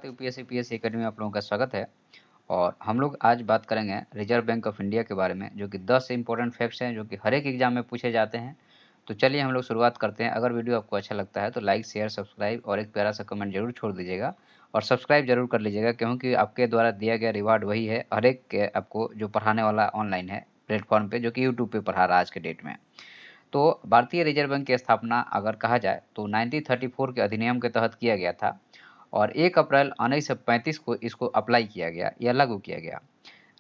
UPSC PSC academy में आप लोगों का स्वागत है। और हम लोग आज बात करेंगे रिजर्व बैंक ऑफ इंडिया के बारे में, जो कि 10 इंपॉर्टेंट फैक्ट्स हैं जो कि हर एक एग्जाम में पूछे जाते हैं। तो चलिए हम लोग शुरुआत करते हैं। अगर वीडियो आपको अच्छा लगता है तो लाइक शेयर सब्सक्राइब और एक प्यारा सा कमेंट जरूर छोड़ दीजिएगा और सब्सक्राइब जरूर कर लीजिएगा, क्योंकि आपके द्वारा दिया गया रिवार्ड वही है हर एक के आपको जो पढ़ाने वाला ऑनलाइन है प्लेटफॉर्म पे, जो कि यूट्यूब पे पढ़ा रहा है आज के डेट में। तो भारतीय रिजर्व बैंक की स्थापना अगर कहा जाए तो 1934 के अधिनियम के तहत किया गया था और 1 अप्रैल 1935 को इसको अप्लाई किया गया या लागू किया गया।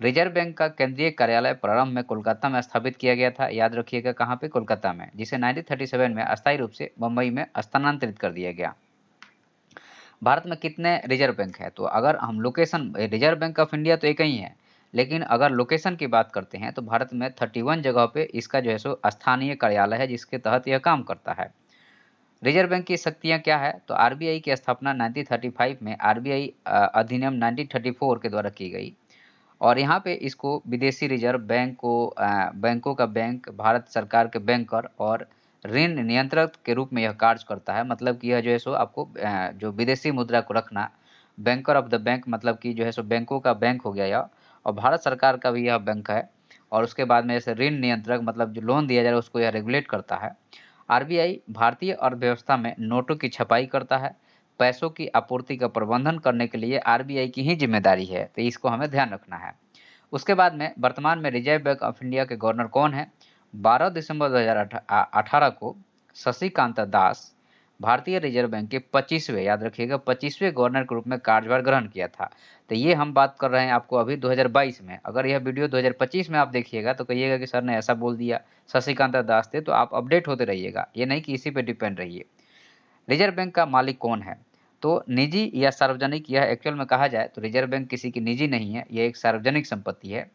रिजर्व बैंक का केंद्रीय कार्यालय प्रारंभ में कोलकाता में स्थापित किया गया था। याद रखिएगा कहाँ पे, कोलकाता में, जिसे 1937 में अस्थायी रूप से मुंबई में स्थानांतरित कर दिया गया। भारत में कितने रिजर्व बैंक है? तो अगर हम location, reserve bank of India तो एक ही है, लेकिन अगर लोकेशन की बात करते हैं तो भारत में 31 जगह पे इसका जो है सो स्थानीय कार्यालय है, जिसके तहत यह काम करता है। रिजर्व बैंक की शक्तियां क्या है? तो आरबीआई की स्थापना 1935 में आरबीआई अधिनियम 1934 के द्वारा की गई और यहाँ पे इसको विदेशी रिजर्व बैंक को बैंकों का बैंक, भारत सरकार के बैंकर और ऋण नियंत्रक के रूप में यह कार्य करता है। मतलब कि यह जो है सो आपको जो विदेशी मुद्रा को रखना, बैंकर ऑफ द बैंक, मतलब कि जो है सो बैंकों का बैंक हो गया यह, और भारत सरकार का भी यह बैंक है। और उसके बाद में ऐसे ऋण नियंत्रक, मतलब जो लोन दिया जा रहा है उसको यह रेगुलेट करता है। आरबीआई भारतीय अर्थव्यवस्था में नोटों की छपाई करता है। पैसों की आपूर्ति का प्रबंधन करने के लिए आरबीआई की ही जिम्मेदारी है, तो इसको हमें ध्यान रखना है। उसके बाद में वर्तमान में रिजर्व बैंक ऑफ इंडिया के गवर्नर कौन है? 12 दिसंबर 2018 को शशिकांता दास भारतीय रिजर्व बैंक के 25वें, याद रखिएगा 25वें गवर्नर के रूप में कार्यभार ग्रहण किया था। तो ये हम बात कर रहे हैं आपको अभी 2022 में। अगर यह वीडियो 2025 में आप देखिएगा तो कहिएगा कि सर ने ऐसा बोल दिया, शशिकांता दास थे। तो आप अपडेट होते रहिएगा, ये नहीं कि इसी पे डिपेंड रहिए। रिजर्व बैंक का मालिक कौन है? तो निजी या सार्वजनिक, यह एक्चुअल में कहा जाए तो रिजर्व बैंक किसी की निजी नहीं है, यह एक सार्वजनिक संपत्ति है।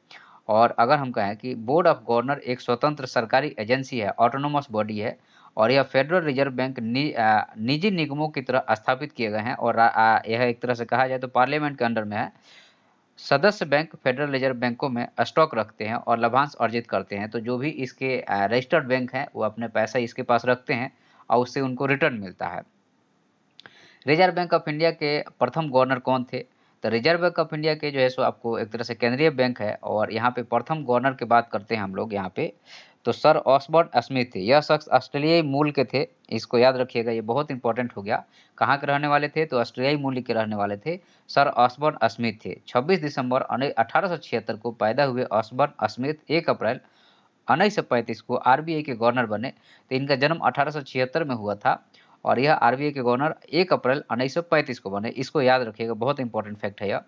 और अगर हम कहें कि बोर्ड ऑफ गवर्नर एक स्वतंत्र सरकारी एजेंसी है, ऑटोनोमस बॉडी है, और यह फेडरल रिजर्व बैंक निजी निगमों की तरह स्थापित किए गए हैं और यह एक तरह से कहा जाए तो पार्लियामेंट के अंडर में है। सदस्य बैंक फेडरल रिजर्व बैंकों में स्टॉक रखते हैं और लाभांश अर्जित करते हैं। तो जो भी इसके रजिस्टर्ड बैंक हैं वो अपने पैसा इसके पास रखते हैं और उससे उनको रिटर्न मिलता है। रिजर्व बैंक ऑफ इंडिया के प्रथम गवर्नर कौन थे? तो रिजर्व बैंक ऑफ इंडिया के जो है सो आपको एक तरह से केंद्रीय बैंक है, और यहाँ पे प्रथम गवर्नर की बात करते हैं हम लोग यहाँ पे, तो सर ऑसबर्न स्मिथ थे। यह शख्स ऑस्ट्रेलियाई मूल के थे, इसको याद रखिएगा, ये बहुत इंपॉर्टेंट हो गया। कहाँ के रहने वाले थे? तो ऑस्ट्रेलियाई मूल के रहने वाले थे। सर ऑसबर्न स्मिथ थे। 26 दिसंबर 1876 को पैदा हुए ऑसबर्न स्मिथ 1 अप्रैल 1935 को आरबीआई के गवर्नर बने। तो इनका जन्म 1876 में हुआ था और यह आरबीआई के गवर्नर 1 अप्रैल 1935 को बने। इसको याद रखिएगा, बहुत इंपॉर्टेंट फैक्ट है यह।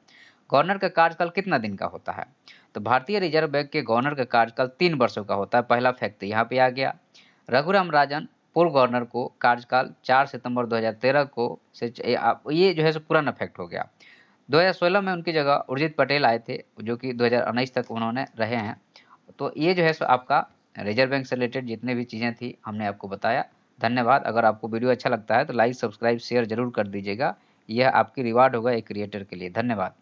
गवर्नर का कार्यकाल कितना दिन का होता है? तो भारतीय रिजर्व बैंक के गवर्नर का कार्यकाल 3 वर्षों का होता है। पहला फैक्ट यहाँ पे आ गया। रघुराम राजन पूर्व गवर्नर को कार्यकाल 4 सितंबर 2013 को से ये जो है सो पुराना फैक्ट हो गया। 2016 में उनकी जगह उर्जित पटेल आए थे, जो कि 2019 तक उन्होंने रहे हैं। तो ये जो है सो आपका रिजर्व बैंक से रिलेटेड जितने भी चीज़ें थी हमने आपको बताया। धन्यवाद। अगर आपको वीडियो अच्छा लगता है तो लाइक सब्सक्राइब शेयर जरूर कर दीजिएगा। यह आपकी रिवार्ड होगा एक क्रिएटर के लिए। धन्यवाद।